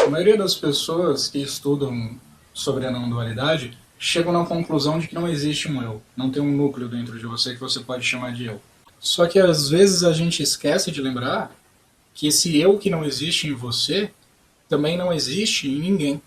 A maioria das pessoas que estudam sobre a não dualidade chegam na conclusão de que não existe um eu, não tem um núcleo dentro de você que você pode chamar de eu. Só que às vezes a gente esquece de lembrar que esse eu que não existe em você também não existe em ninguém.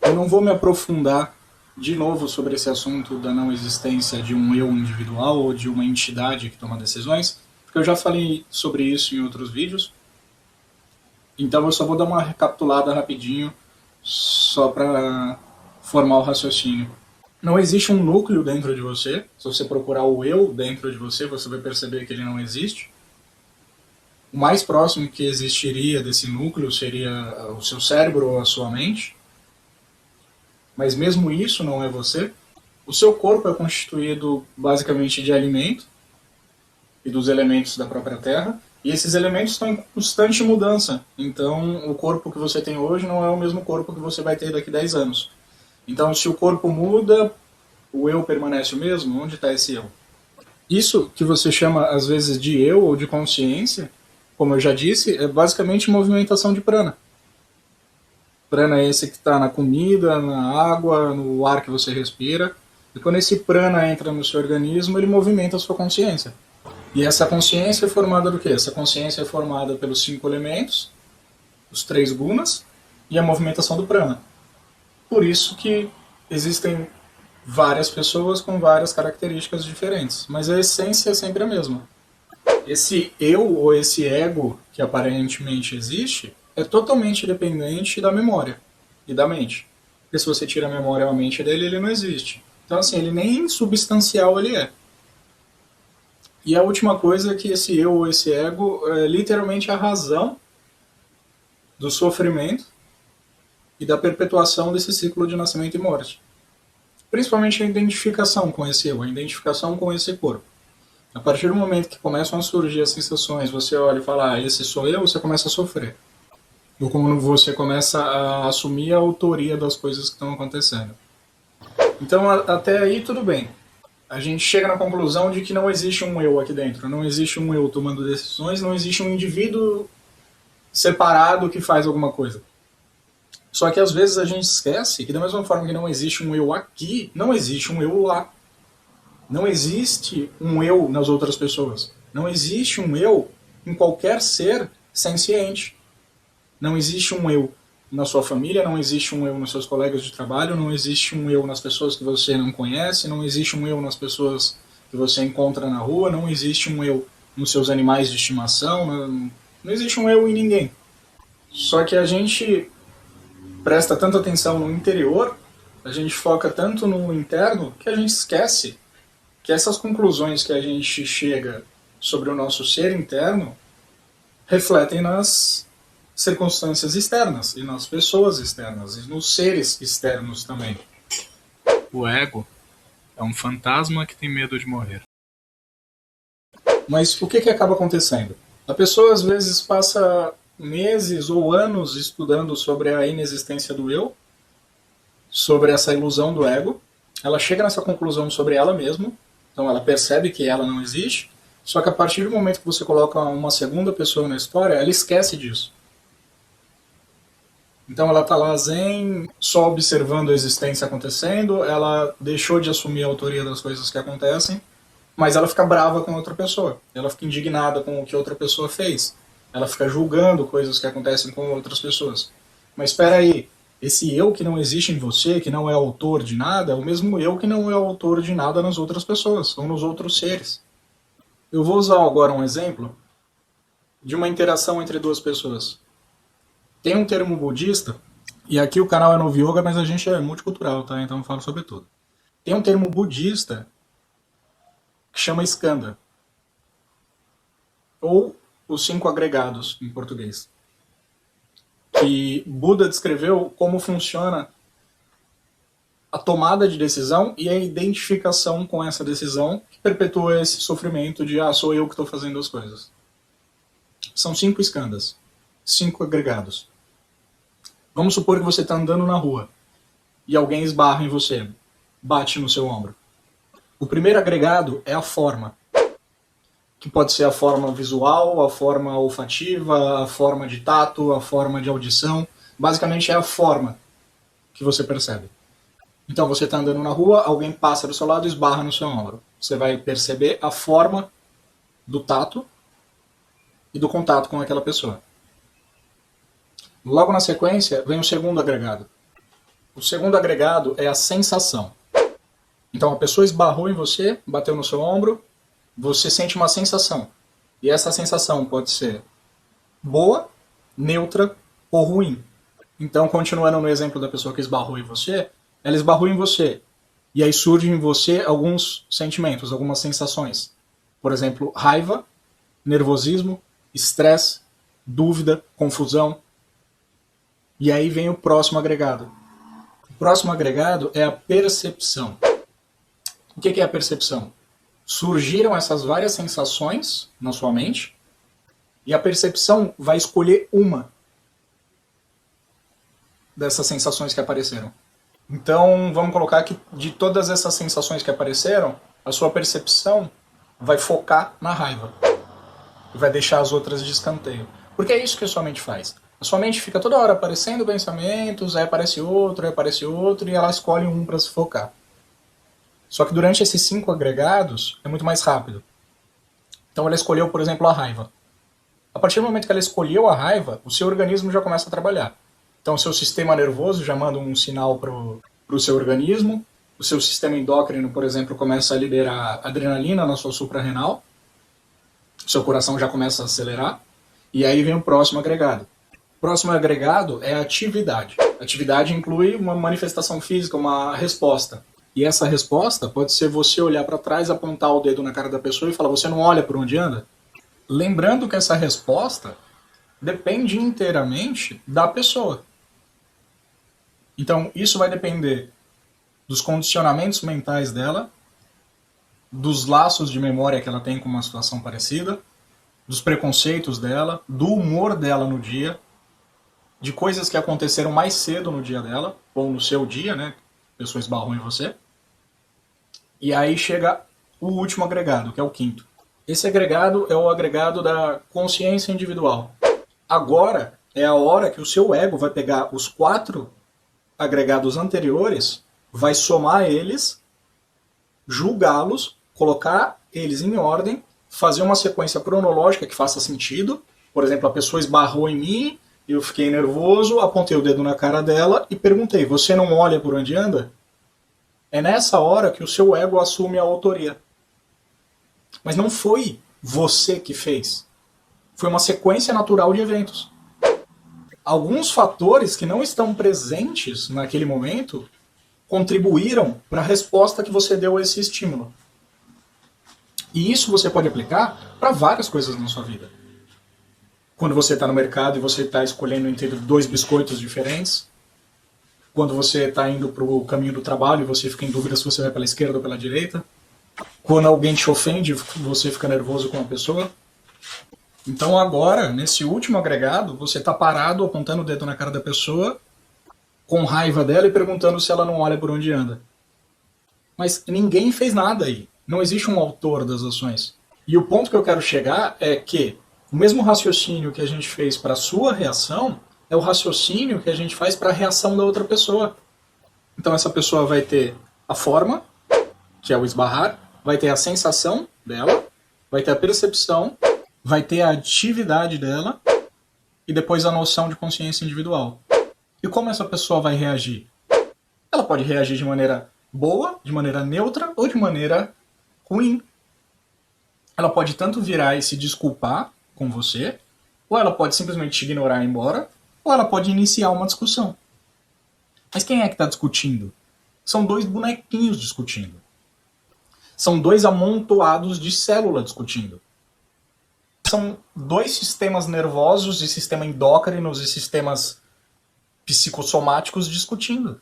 Eu não vou me aprofundar de novo sobre esse assunto da não existência de um eu individual ou de uma entidade que toma decisões, porque eu já falei sobre isso em outros vídeos. Então eu só vou dar uma recapitulada rapidinho, só para formar o raciocínio. Não existe um núcleo dentro de você. Se você procurar o eu dentro de você, você vai perceber que ele não existe. O mais próximo que existiria desse núcleo seria o seu cérebro ou a sua mente. Mas mesmo isso não é você. O seu corpo é constituído basicamente de alimento e dos elementos da própria terra, e esses elementos estão em constante mudança. Então, o corpo que você tem hoje não é o mesmo corpo que você vai ter daqui a 10 anos. Então, se o corpo muda, o eu permanece o mesmo? Onde está esse eu? Isso que você chama, às vezes, de eu ou de consciência, como eu já disse, é basicamente movimentação de prana. Prana é esse que está na comida, na água, no ar que você respira. E quando esse prana entra no seu organismo, ele movimenta a sua consciência. E essa consciência é formada do quê? Essa consciência é formada pelos 5 elementos, os 3 gunas e a movimentação do prana. Por isso que existem várias pessoas com várias características diferentes, mas a essência é sempre a mesma. Esse eu ou esse ego que aparentemente existe é totalmente dependente da memória e da mente. Porque se você tira a memória ou a mente dele, ele não existe. Então, assim, ele nem substancial ele é. E a última coisa é que esse eu ou esse ego é literalmente a razão do sofrimento e da perpetuação desse ciclo de nascimento e morte. Principalmente a identificação com esse eu, a identificação com esse corpo. A partir do momento que começam a surgir as sensações, você olha e fala, esse sou eu, você começa a sofrer. Ou como você começa a assumir a autoria das coisas que estão acontecendo. Então, até aí, tudo bem. A gente chega na conclusão de que não existe um eu aqui dentro, não existe um eu tomando decisões, não existe um indivíduo separado que faz alguma coisa. Só que às vezes a gente esquece que da mesma forma que não existe um eu aqui, não existe um eu lá. Não existe um eu nas outras pessoas. Não existe um eu em qualquer ser senciente. Não existe um eu na sua família, não existe um eu nos seus colegas de trabalho, não existe um eu nas pessoas que você não conhece, não existe um eu nas pessoas que você encontra na rua, não existe um eu nos seus animais de estimação, não existe um eu em ninguém. Só que a gente presta tanta atenção no interior, a gente foca tanto no interno, que a gente esquece que essas conclusões que a gente chega sobre o nosso ser interno refletem nas circunstâncias externas, e nas pessoas externas, e nos seres externos também. O ego é um fantasma que tem medo de morrer. Mas o que acaba acontecendo? A pessoa às vezes passa meses ou anos estudando sobre a inexistência do eu, sobre essa ilusão do ego, ela chega nessa conclusão sobre ela mesma, então ela percebe que ela não existe, só que a partir do momento que você coloca uma segunda pessoa na história, ela esquece disso. Então ela está lá zen, só observando a existência acontecendo, ela deixou de assumir a autoria das coisas que acontecem, mas ela fica brava com outra pessoa, ela fica indignada com o que outra pessoa fez, ela fica julgando coisas que acontecem com outras pessoas. Mas espera aí, esse eu que não existe em você, que não é autor de nada, é o mesmo eu que não é autor de nada nas outras pessoas, ou nos outros seres. Eu vou usar agora um exemplo de uma interação entre duas pessoas. Tem um termo budista, e aqui o canal é Novo Yoga, mas a gente é multicultural, tá? Então eu falo sobre tudo. Tem um termo budista que chama skandha, ou os 5 agregados em português, que Buda descreveu como funciona a tomada de decisão e a identificação com essa decisão que perpetua esse sofrimento de sou eu que estou fazendo as coisas. São 5 skandhas, 5 agregados. Vamos supor que você está andando na rua e alguém esbarra em você, bate no seu ombro. O primeiro agregado é a forma. que pode ser a forma visual, a forma olfativa, a forma de tato, a forma de audição. Basicamente é a forma que você percebe. Então você está andando na rua, alguém passa do seu lado e esbarra no seu ombro. Você vai perceber a forma do tato e do contato com aquela pessoa. Logo na sequência vem o segundo agregado. O segundo agregado é a sensação. Então a pessoa esbarrou em você, bateu no seu ombro, você sente uma sensação. E essa sensação pode ser boa, neutra ou ruim. Então, continuando no exemplo da pessoa que esbarrou em você, ela esbarrou em você. E aí surgem em você alguns sentimentos, algumas sensações. Por exemplo, raiva, nervosismo, estresse, dúvida, confusão. E aí vem o próximo agregado. O próximo agregado é a percepção. O que é a percepção? Surgiram essas várias sensações na sua mente e a percepção vai escolher uma dessas sensações que apareceram. Então, vamos colocar que de todas essas sensações que apareceram, a sua percepção vai focar na raiva e vai deixar as outras de escanteio. Porque é isso que a sua mente faz. A sua mente fica toda hora aparecendo pensamentos, aí aparece outro, e ela escolhe um para se focar. Só que durante esses 5 agregados, é muito mais rápido. Então ela escolheu, por exemplo, a raiva. A partir do momento que ela escolheu a raiva, o seu organismo já começa a trabalhar. Então o seu sistema nervoso já manda um sinal para o seu organismo, o seu sistema endócrino, por exemplo, começa a liberar adrenalina na sua suprarrenal, o seu coração já começa a acelerar, e aí vem o próximo agregado. O próximo agregado é a atividade. A atividade inclui uma manifestação física, uma resposta. E essa resposta pode ser você olhar para trás, apontar o dedo na cara da pessoa e falar, você não olha por onde anda? Lembrando que essa resposta depende inteiramente da pessoa. Então, isso vai depender dos condicionamentos mentais dela, dos laços de memória que ela tem com uma situação parecida, dos preconceitos dela, do humor dela no dia, de coisas que aconteceram mais cedo no dia dela, ou no seu dia, né? A pessoa esbarrou em você. E aí chega o último agregado, que é o quinto. Esse agregado é o agregado da consciência individual. Agora é a hora que o seu ego vai pegar os 4 agregados anteriores, vai somar eles, julgá-los, colocar eles em ordem, fazer uma sequência cronológica que faça sentido. Por exemplo, a pessoa esbarrou em mim, eu fiquei nervoso, apontei o dedo na cara dela e perguntei, você não olha por onde anda? É nessa hora que o seu ego assume a autoria. Mas não foi você que fez. Foi uma sequência natural de eventos. Alguns fatores que não estão presentes naquele momento contribuíram para a resposta que você deu a esse estímulo. E isso você pode aplicar para várias coisas na sua vida. Quando você está no mercado e você está escolhendo entre 2 biscoitos diferentes, quando você está indo para o caminho do trabalho e você fica em dúvida se você vai pela esquerda ou pela direita, quando alguém te ofende, você fica nervoso com a pessoa. Então agora, nesse último agregado, você está parado, apontando o dedo na cara da pessoa, com raiva dela e perguntando se ela não olha por onde anda. Mas ninguém fez nada aí. Não existe um autor das ações. E o ponto que eu quero chegar é que o mesmo raciocínio que a gente fez para a sua reação é o raciocínio que a gente faz para a reação da outra pessoa. Então essa pessoa vai ter a forma, que é o esbarrar, vai ter a sensação dela, vai ter a percepção, vai ter a atividade dela e depois a noção de consciência individual. E como essa pessoa vai reagir? Ela pode reagir de maneira boa, de maneira neutra ou de maneira ruim. Ela pode tanto virar e se desculpar com você, ou ela pode simplesmente te ignorar e ir embora, ou ela pode iniciar uma discussão. Mas quem é que está discutindo? São 2 bonequinhos discutindo. São 2 amontoados de célula discutindo. São 2 sistemas nervosos e sistema endócrinos e sistemas psicossomáticos discutindo.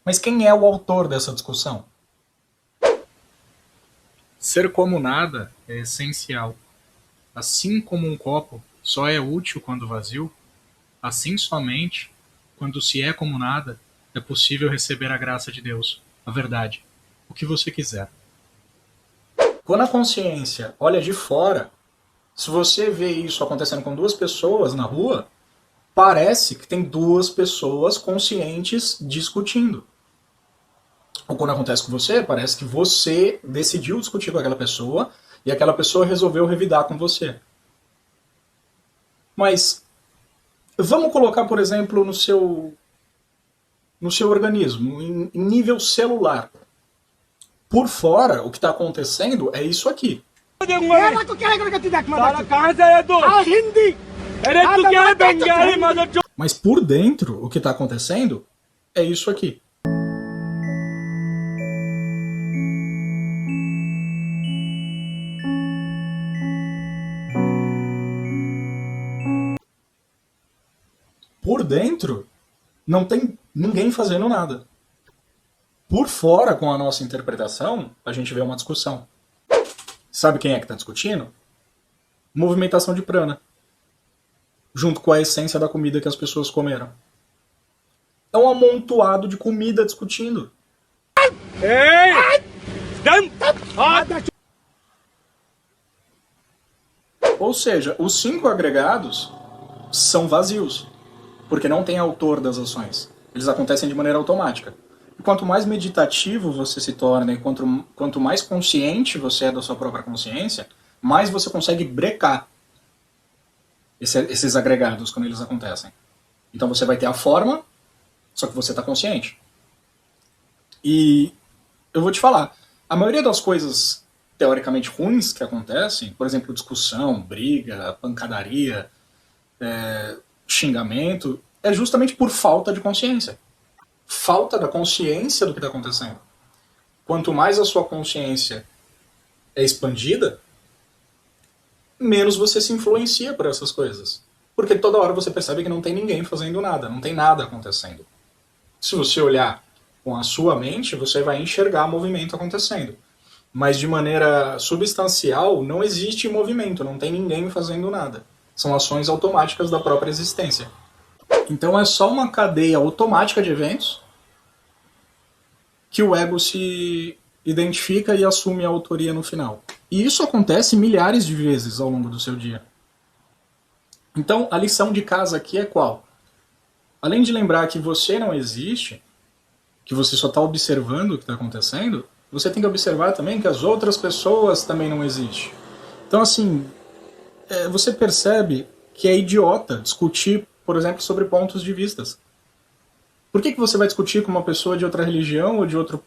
Mas quem é o autor dessa discussão? Ser como nada é essencial. Assim como um copo só é útil quando vazio, assim somente, quando se é como nada, é possível receber a graça de Deus, a verdade, o que você quiser. Quando a consciência olha de fora, se você vê isso acontecendo com duas pessoas na rua, parece que tem duas pessoas conscientes discutindo. Ou quando acontece com você, parece que você decidiu discutir com aquela pessoa e aquela pessoa resolveu revidar com você. Mas vamos colocar, por exemplo, no seu organismo, em nível celular. Por fora, o que está acontecendo é isso aqui. Mas por dentro, o que está acontecendo é isso aqui. Por dentro, não tem ninguém fazendo nada. Por fora, com a nossa interpretação, a gente vê uma discussão. Sabe quem é que está discutindo? Movimentação de prana. Junto com a essência da comida que as pessoas comeram. É um amontoado de comida discutindo. Ou seja, os 5 agregados são vazios. Porque não tem autor das ações. Eles acontecem de maneira automática. E quanto mais meditativo você se torna e quanto mais consciente você é da sua própria consciência, mais você consegue brecar esses agregados quando eles acontecem. Então você vai ter a forma, só que você está consciente. E eu vou te falar, a maioria das coisas teoricamente ruins que acontecem, por exemplo, discussão, briga, pancadaria, xingamento, é justamente por falta de consciência. Falta da consciência do que está acontecendo. Quanto mais a sua consciência é expandida, menos você se influencia por essas coisas. Porque toda hora você percebe que não tem ninguém fazendo nada, não tem nada acontecendo. Se você olhar com a sua mente, você vai enxergar movimento acontecendo. Mas de maneira substancial, não existe movimento, não tem ninguém fazendo nada. São ações automáticas da própria existência. Então é só uma cadeia automática de eventos que o ego se identifica e assume a autoria no final. E isso acontece milhares de vezes ao longo do seu dia. Então a lição de casa aqui é qual? Além de lembrar que você não existe, que você só está observando o que está acontecendo, você tem que observar também que as outras pessoas também não existem. Então assim, você percebe que é idiota discutir, por exemplo, sobre pontos de vistas. Por que você vai discutir com uma pessoa de outra religião, ou de outra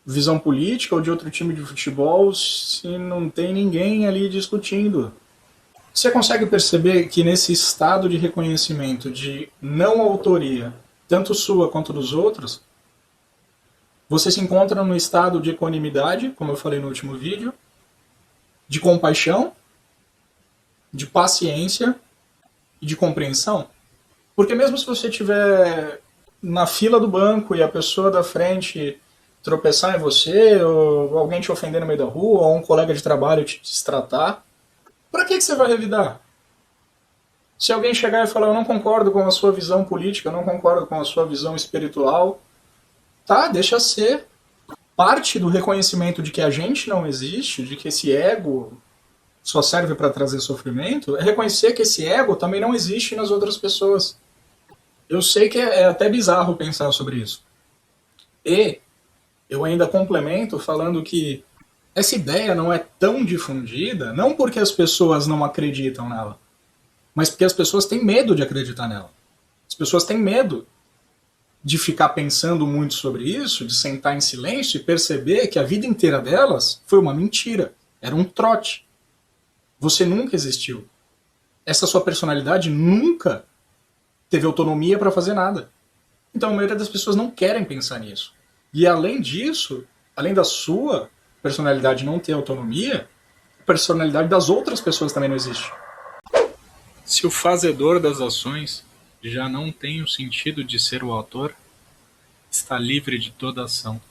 visão política, ou de outro time de futebol, se não tem ninguém ali discutindo? Você consegue perceber que nesse estado de reconhecimento de não autoria, tanto sua quanto dos outros, você se encontra no estado de equanimidade, como eu falei no último vídeo, de compaixão, de paciência e de compreensão? Porque mesmo se você estiver na fila do banco e a pessoa da frente tropeçar em você, ou alguém te ofender no meio da rua, ou um colega de trabalho te destratar, para que você vai revidar? Se alguém chegar e falar, eu não concordo com a sua visão política, eu não concordo com a sua visão espiritual, tá, deixa ser. Parte do reconhecimento de que a gente não existe, de que esse ego só serve para trazer sofrimento, é reconhecer que esse ego também não existe nas outras pessoas. Eu sei que é até bizarro pensar sobre isso. E eu ainda complemento falando que essa ideia não é tão difundida, não porque as pessoas não acreditam nela, mas porque as pessoas têm medo de acreditar nela. As pessoas têm medo de ficar pensando muito sobre isso, de sentar em silêncio e perceber que a vida inteira delas foi uma mentira, era um trote. Você nunca existiu. Essa sua personalidade nunca teve autonomia para fazer nada. Então a maioria das pessoas não querem pensar nisso. E além disso, além da sua personalidade não ter autonomia, a personalidade das outras pessoas também não existe. Se o fazedor das ações já não tem o sentido de ser o autor, está livre de toda ação.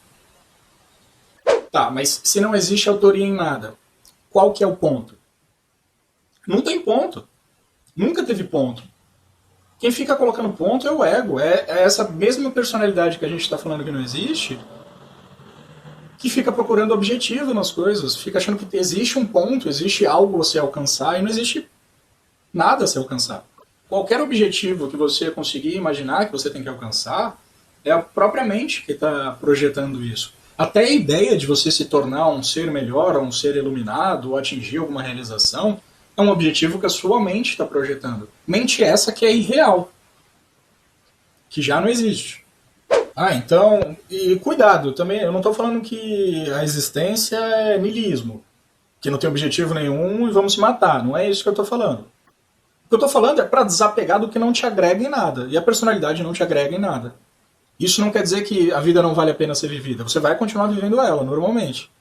Tá, mas se não existe autoria em nada, qual que é o ponto? Não tem ponto. Nunca teve ponto. Quem fica colocando ponto é o ego. É essa mesma personalidade que a gente está falando que não existe, que fica procurando objetivo nas coisas, fica achando que existe um ponto, existe algo a se alcançar, e não existe nada a se alcançar. Qualquer objetivo que você conseguir imaginar que você tem que alcançar, é a própria mente que está projetando isso. Até a ideia de você se tornar um ser melhor, ou um ser iluminado, ou atingir alguma realização, é um objetivo que a sua mente está projetando. Mente essa que é irreal, que já não existe. Então, e cuidado, também, eu não estou falando que a existência é niilismo, que não tem objetivo nenhum e vamos se matar, não é isso que eu estou falando. O que eu estou falando é para desapegar do que não te agrega em nada, e a personalidade não te agrega em nada. Isso não quer dizer que a vida não vale a pena ser vivida, você vai continuar vivendo ela, normalmente.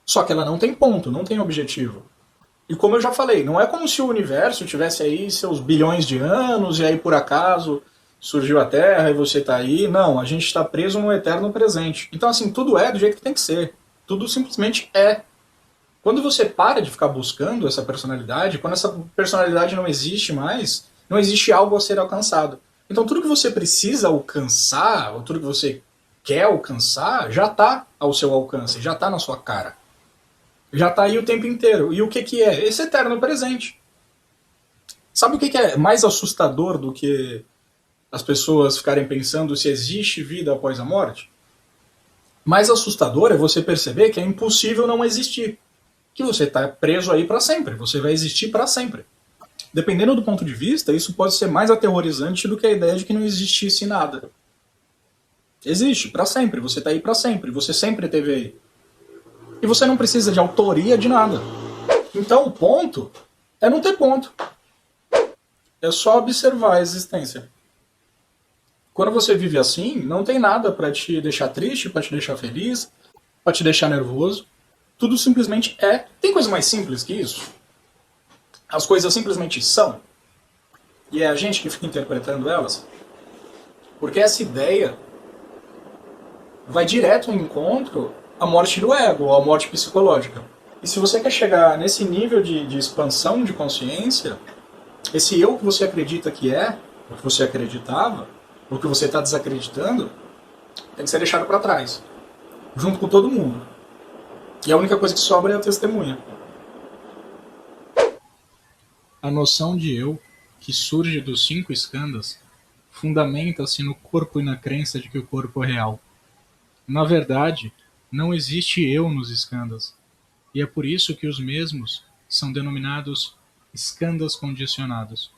Só que ela não tem ponto, não tem objetivo. E como eu já falei, não é como se o universo tivesse aí seus bilhões de anos e aí por acaso surgiu a Terra e você está aí. Não, a gente está preso no eterno presente. Então, assim, tudo é do jeito que tem que ser. Tudo simplesmente é. Quando você para de ficar buscando essa personalidade, quando essa personalidade não existe mais, não existe algo a ser alcançado. Então, tudo que você precisa alcançar, ou tudo que você quer alcançar, já está ao seu alcance, já está na sua cara. Já está aí o tempo inteiro. E o que é? Esse eterno presente. Sabe o que é mais assustador do que as pessoas ficarem pensando se existe vida após a morte? Mais assustador é você perceber que é impossível não existir. Que você está preso aí para sempre. Você vai existir para sempre. Dependendo do ponto de vista, isso pode ser mais aterrorizante do que a ideia de que não existisse nada. Existe para sempre. Você está aí para sempre. Você sempre esteve aí. E você não precisa de autoria de nada. Então o ponto é não ter ponto. É só observar a existência. Quando você vive assim, não tem nada para te deixar triste, para te deixar feliz, para te deixar nervoso. Tudo simplesmente é. Tem coisa mais simples que isso? As coisas simplesmente são. E é a gente que fica interpretando elas. Porque essa ideia vai direto ao encontro à morte do ego, ou à morte psicológica. E se você quer chegar nesse nível de expansão de consciência, esse eu que você acredita que é, o que você acreditava, o que você está desacreditando, tem que ser deixado para trás, junto com todo mundo. E a única coisa que sobra é a testemunha. A noção de eu, que surge dos 5 skandhas, fundamenta-se no corpo e na crença de que o corpo é real. Na verdade, não existe eu nos skandhas, e é por isso que os mesmos são denominados skandhas condicionados.